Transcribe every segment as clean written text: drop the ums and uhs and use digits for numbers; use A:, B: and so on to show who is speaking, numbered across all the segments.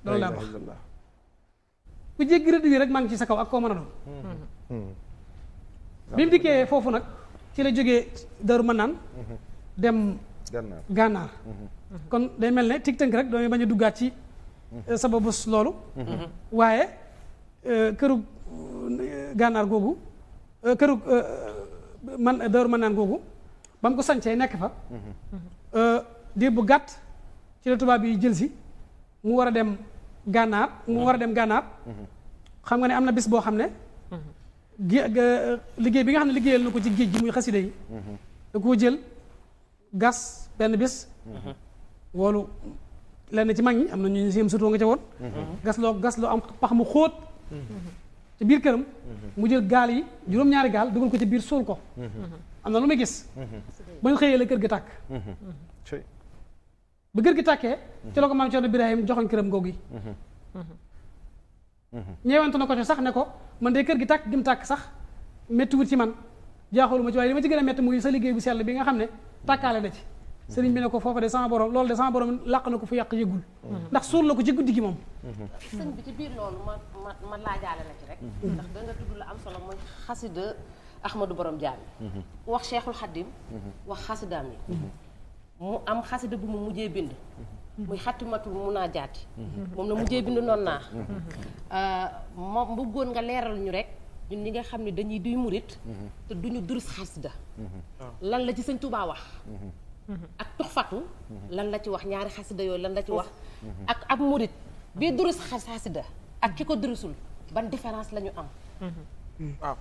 A: loolu laa wax ku jéggi rëdd wi rek maa ngi ci sa kaw ak koo mën a doon bi mu dikkee foofu nag ci la jógee Daaru Manaan dem gànnaar kon day mel ne tig tënk rek dooy bañ a duggaat ci sababus loolu waaye këru gànnaar googu këru Daaru Manaan googu ba mu ko sancee nekk fa diir bu gàtt ci la tubaab yi jël si mu war a dem gànnaar xam nga ne am na bis boo xam ne liggéey bi nga xam ne liggéeyal na ko ci géej gi muy xasida yi da koo jël gas benn bis woolu lenn ci mag ñi am na ñu siem surtout nga ca woon gas loo am pax mu xóot ci biir këram mu jël gaal yi juróom-ñaari gaal dugal ko ci biir suul ko am na lu muy gis ba ñu xëyee la kër gi tàkk ba kër gi tàkkee ci la ko maam Cerno Birahim joxoon këram googu yi ñeewantu na ko ci sax ne ko man de kër gi tàkk gi mu tàkk sax métti wut ci man jaaxalu ma ci waaye li ma ci gën a métti muy sa liggéey bu sell bi nga xam ne tàkkaale na ci sëriñ bi ne ko foofa de sama borom loolu de sama borom làq na ko fu yàq yëgul ndax suul la ko ci guddi gi moom
B: sëñ bi ci biir loolu ma laajaale la ci rek ndax da nga tudd la am solo mooy xasida Ahmadou Borom Jaam wax Cheikhul Khadim wax xasidaam yi mu am xasida bu mu mujjee bind muy xatimatul munaajaati moom la mujjee bind noonu naa moom bëggoon nga leeral ñu rek ñun ñi nga xam ne dañuy duy murit te duñu durus xasida lan la ci sëñ Tuubaa wax ak tuxfatu lan la ci wax ñaari xasida yooyu lan la ci wax ak ab murit bii durus xasida ak ki ko durusul ban différence la ñu am
C: waaw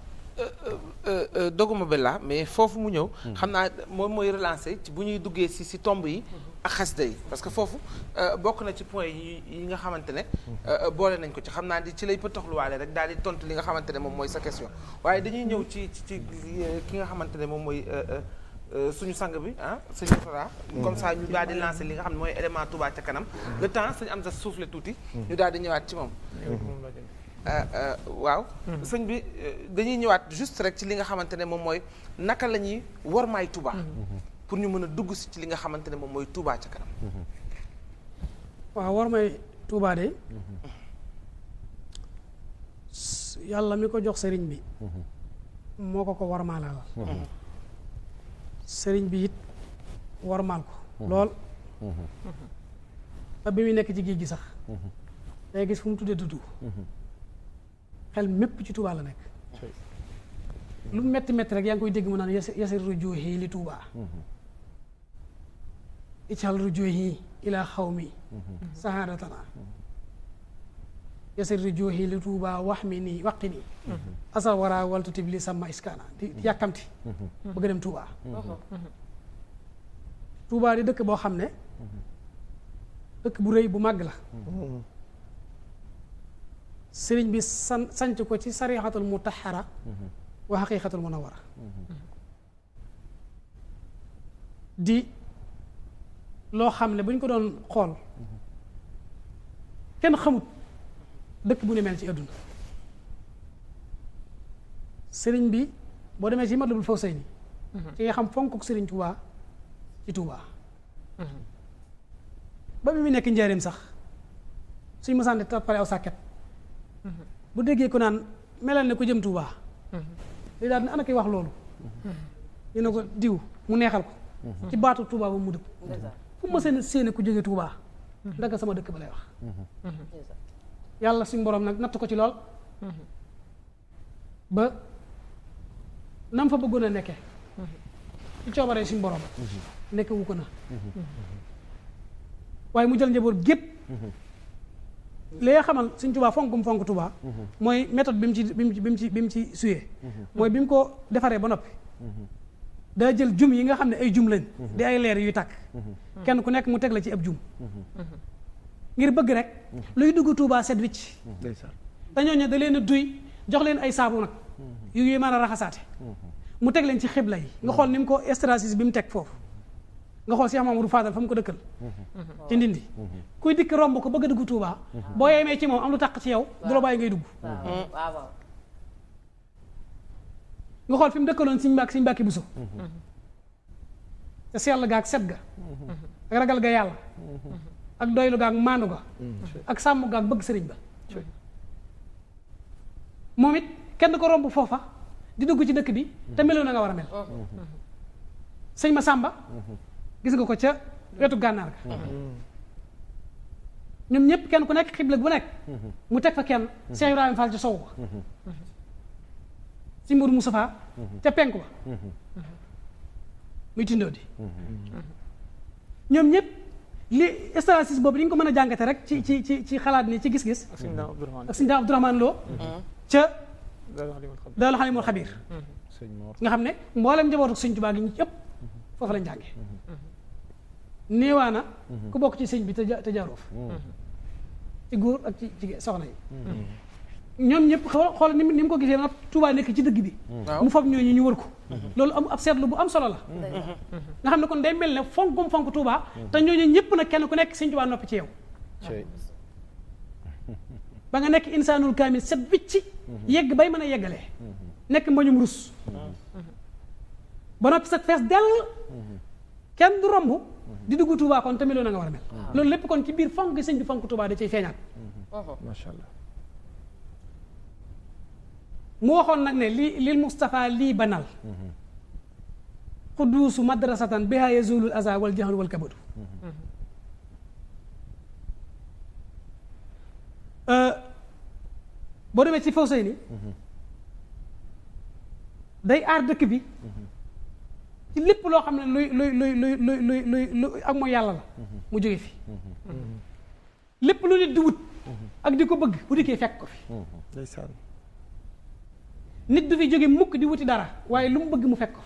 C: doguma bella mais foofu mu ñëw xam naa moom mooy relancer ci bu ñuy duggee si tomb yi ak xasida yi parce que foofu bokk na ci point yi nga xamante ne boole nañ ko ci xam naa di ci lay pëtoxluwaale rek daal di tontu li nga xamante ne moom mooy sa question waaye dañuy ñëw ci ki nga xamante ne moom mooy suñu sang bi sëñ Mourtada comme ça ñu daal di lancer li nga xam ne mooy élément Touba ca kanam le temps sëñ am sa souffle tuuti ñu daal di ñëwaat ci moom waaw sëñ bi dañuy ñëwaat juste rek ci li nga xamante ne moom mooy naka la ñuy wormaay Touba pour ñu mën a dugg si ci li nga xamante ne moom mooy Touba ca kanam
A: waaw wormaay Touba de yàlla mi ko jox sëriñ bi moo ko wormaalal sëriñ bi it wormaal ko lool ba bi muy nekk ci géej gi sax day gis fu mu tuddee dudd xel mépp ci Touba la nekk lu metti metti rek yaa ngi koy dégg mu naan yasir rujuhi li Touba ical rujuhi ila xawmi sahadatana yasir rujuhi li Touba wax mi nii waqi nii asal wara waltu tibli sama iskana di yàkkamti bëgg dem Touba Touba di dëkk boo xam ne dëkk bu rëy bu màgg la sëriñ bi sanc ko ci sarixatul mutahara wa xaqiqatul munawara di loo xam ne bu ñu ko doon xool kenn xamut dëkk bu ne mel ci àdduna sëriñ bi boo demee ci Matlabul Fawzayni ci nga xam fonkuk sëriñ Touba ci Touba ba bi mu nekk njaareem sax suñ mësaan pare aw sàkket bu déggee ko naan melal ne ko jëm Touba li daal ne ana koy wax loolu ñu ne ko diw mu neexal ko ci baatu Touba ba mu dëpp fu ma séene ku jógee Touba ndaga sama dëkk ba lay wax yàlla suñ borom nag natt ko ci lool ba nam fa bëggoon a nekkee ci coobaree suñ borom nekk wu ko na waaye mu jël njaboot gépp li nga xamal suñ Touba fonk Touba mooy méthode bi mu ci suyee mooy bi mu ko defaree ba noppi daa jël jum yi nga xam ne ay jum lañ di ay leer yuy tàkk kenn ku nekk mu teg la ci ab jum ngir bëgg rek luy dugg Touba set wicc te ñooñu da leen a duy jox leen ay saabu nag yu mën a raxasaate mu teg leen ci xibla yi nga xool ni mu ko stratégie bi mu teg foofu nga xool Cheikh Mamadou Fadal fa mu ko dëkkal ci ndindi kuy dikk romb ko bëgg a dugg Touba boo yemee ci moom am lu taq ci yow du la bàyyi ngay dugg nga xool fi mu dëkkaloon Sëñ Mbàkke Buso te sell ga ak set ga ak ragal ga yàlla ak doylu ga ak maandu ga ak sàmm ga ak bëgg sëriñ ba moom it kenn ko romb foofa di dugg ci dëkk bi te meloo na nga war a mel sëñ Masamba gis nga ko ca wetu gànnaar ga ñoom ñëpp kenn ku nekk xibla bu nekk mu teg fa kenn Cheikh Ibrahima Fall ca sow ba si Mourou Moustapha ca penku ba muy tindoo di ñoom ñëpp li statistique boobu li ñu ko mën a jàngate rek ci xalaat ni ci gis-gis ak sëñ Daam Abdourahmane Lo ca Daaru Xalimul Xabiir nga xam ne mboolem njabootu sëñ Tuubaa gi ñu ëpp foofu lañ jànge néewaana ku bokk ci sëñ bi te jaaroo fa ci góor ak ci soxna yi ñoom ñëpp xool ni mu ko gisee nag Tuubaa nekk ci dëgg bi mu foog ñooñu ñu wër ko loolu am ab seetlu bu am solo la nga xam ne kon day mel ne fonkum fonk Tuubaa te ñooñu ñëpp nag kenn ku nekk sëñ Tuubaa noppi ci yow ba nga nekk insaanul kaamil set wicci yegg bay mën a yeggalee nekk mbañum rus ba noppi sax fees dell kenn du romb di dugg Tuubaa kon tamit loolu na nga war a mel loolu lépp kon ci biir fonk gi sëñ bi fonk Tuubaa da cay feeñaat
D: macha allah
A: mu waxoon nag ne lil Mustafa lii banal quduusu madrasatan biha yazulul aza wal jahlu wal kabadu boo demee ci Fawsayni day aar dëkk bi ci lépp loo xam ne luy ak mooy yàlla la mu jóge fi lépp lu nit di wut ak di ko bëgg bu dikkee fekk ko fi nit du fi jóge mukk di wuti dara waaye lu mu bëgg mu fekk ko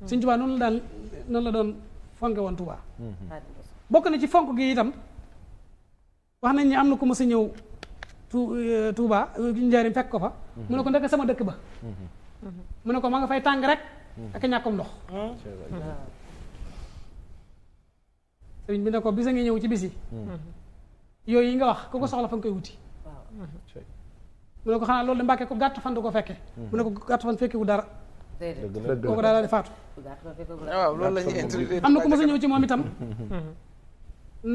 A: Sëñ Tuubaa noonu la doon fonke woon Tuubaa bokk na ci fonk gi itam wax nañ ni am na ku mës a ñëw Tuubaa Njaaréem fekk ko fa mu ne ko ndeke sama dëkk ba mu ne ko ma nga fay tàng rek ak ñàkkum ndox sëriñ bi ne ko bisa ngi ñëw ci bis yi yooyu yi nga wax ku ko soxla fa nga koy wuti mu ne ko xanaa loolu de Mbàkke ko gàtt fan du ko fekke mu ne ko gàtt fan fekkewu dara kooku daal di faatu
C: waaw loolu la ñuy introduire
A: am na ku mës a ñëw ci moom itam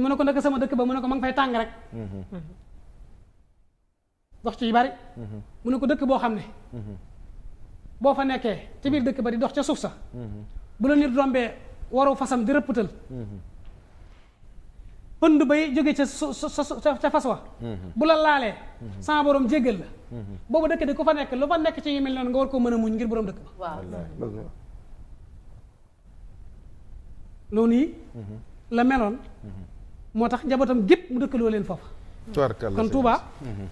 A: mu ne ko ndeke sama dëkk ba mu ne ko ma nga fay tàng rek dox ci yu bari mu ne ko dëkk boo xam ne boo fa nekkee ci biir dëkk ba di dox ca suuf sa bu la nit rombee waru fasam di rëppatal pënd bay jóge ca fas wa bu la laalee sama borom jéggal la boobu dëkk di ku fa nekk lu fa nekk ci yu mel noonu nga war koo mën a muñ ngir borom dëkk ba loolu yi la meloon moo tax njabootam gépp mu dëkkaloo leen foofa kon Touba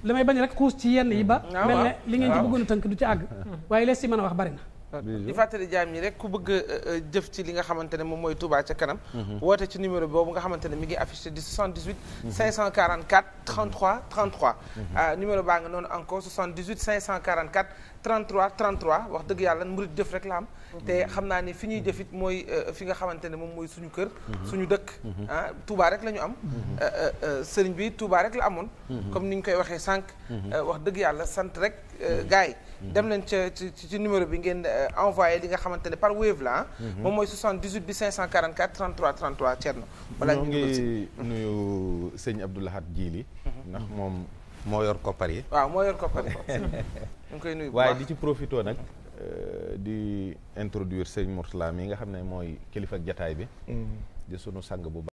A: damay bañ rek xuus ci yenn yi ba mel ne li ngeen ci bëggoon a tënk du ci àgg waaye lees ci mën a wax bari na
C: di fàttali jaam ñi rek ku bëgg jëf ci li nga xamante ne moom mooy Touba ca kanam woote ci numéro boobu nga xamante ne mi ngi affiché di 78 544 33 33 numéro baa nga noonu encore 78 544 33 33 wax dëgg yàlla murid jëf rek la am te xam naa ni fi ñuy jëfit mooy fi nga xamante ne moom mooy suñu kër suñu dëkk Touba rek la ñu am sëriñ bi Touba rek la amoon comme ni ñu koy waxee sànq wax dëgg yàlla sant rek gars yi dem leen ci numéro bi ngeen envoyé li nga xamante ne par Wave la moom mooy 78 bi 544 33 33 Thierno balaa ñu
D: ngi nuyu sëñ Abdou Lahad Djili ndax moom moo yor koppar yi
C: waaw moo yor koppar yi ñu ngi koy nuyu
D: waaye di ci profité nag di introduire sëñ Mourtala mi nga xam ne mooy kilifa ak jataay bi di sunu sang bu